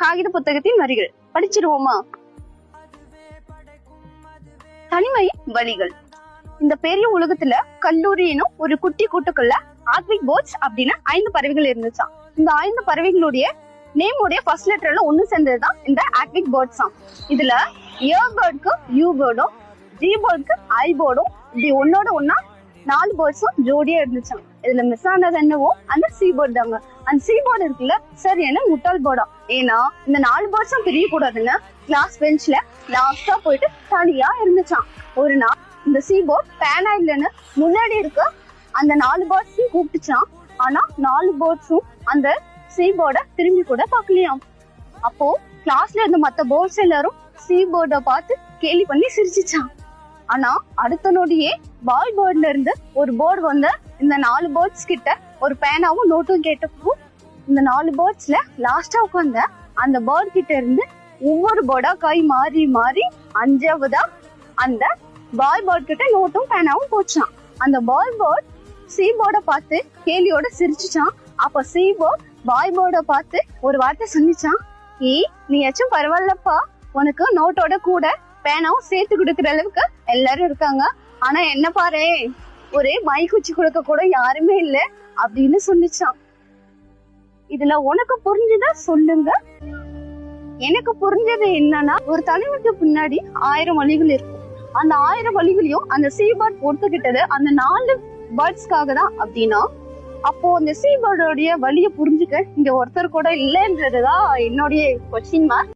காகித புத்தகத்தின் வரிகள் படிச்சிருவோமா? தனிமை வழிகள். இந்த பெரிய உலகத்துல கல்லூரியினும் ஒரு குட்டி கூட்டுக்குள்ள ஆக்விக் பேர்ட்ஸ் அப்படின்னு 5 பறவைகள் இருந்துச்சாம். இந்த 5 பறவைகளுடைய நேமுடைய ஃபர்ஸ்ட் லெட்டர்ல ஒண்ணு சேர்ந்ததுதான் இந்த ஆக்விக் பேர்ட்ஸாம். இதுல ஏ பேர்டுக்கு யூ பேர்டும், ஜி பேர்டுக்கு ஐ பேர்டும், இப்படி ஒன்னோட ஒன்னா 4 பேர்ட்ஸும் ஜோடியா இருந்துச்சாம். இதுல மிஸ் ஆனது என்னவோ அந்த சி பேர்ட் தாங்க. அந்த சி பேர்டு இருக்குல்ல சரியான முட்டாள் பேர்டா. ஏன்னா இந்த 4 பேர்ட்ஸும் பிரிய கூடாதுன்னு கிளாஸ் பெஞ்ச்ல லாஸ்டா போயிட்டு தனியா இருந்துச்சாம். ஒரு நாள் இந்த சி பேர்ட் பேனா இல்லைன்னு முன்னாடி இருக்க அந்த 4 பேர்ட்ஸையும் கூப்பிட்டுச்சான். ஆனா 4 பேர்ட்ஸும் அந்த சி பேர்ட திரும்பி கூட பாக்கலையாம். அப்போ கிளாஸ்ல இருந்த மத்த பேர்ட்ஸ் எல்லாரும் சி பேர்ட பார்த்து கேலி பண்ணி சிரிச்சுச்சான். ஆனா அடுத்த நொடியே பாய் பேர்ட்ல இருந்து ஒரு பேர்டு வந்து இந்த 4 பேர்ட்ஸ் கிட்ட ஒரு பேனாவும் நோட்டும் கேட்டப்போ இந்த 4 பேர்ட்ஸ்ல லாஸ்டா உட்கார்ந்த அந்த பேர்ட் கிட்ட இருந்து ஒவ்வொரு பேர்டா கை மாறி மாறி 5வதா அந்த பாய் பேர்ட் கிட்ட நோட்டும் பேனாவும் போச்சான். அந்த பாய் பேர்ட் சி பேர்ட பார்த்து கேலியோட சிரிச்சுச்சான். அப்ப சி பேர்ட் பாய் பேர்ட பார்த்து ஒரு வார்த்தை சொன்னிச்சான். நீயாச்சும் பரவாயில்லப்பா, உனக்கு நோட்டோட கூட பேனாவும் சேர்த்து கொடுக்குற அளவுக்கு எல்லாரும் இருக்காங்க. ஆனா என்ன பாரு, ஒரே மைக்குச்சி கொடுக்க கூட யாருமே இல்ல அப்படின்னு சொல்லிச்சான். இதுல உனக்கு புரிஞ்சதா சொல்லுங்க. எனக்கு புரிஞ்சது என்னன்னா, ஒரு தலைமுறைக்கு பின்னாடி 1000 வழிகள் இருக்கும். அந்த 1000 வழிகளையும் அந்த சி பேர்ட் பொறுத்துக்கிட்டது அந்த 4 பேர்ட்ஸ்க்காக தான் அப்படின்னா, அப்போ அந்த சி பேர்டோடைய வழியை புரிஞ்சுக்க இங்க ஒருத்தர் கூட இல்லைன்றதுதான் என்னுடைய கொஸ்டின் மார்க்.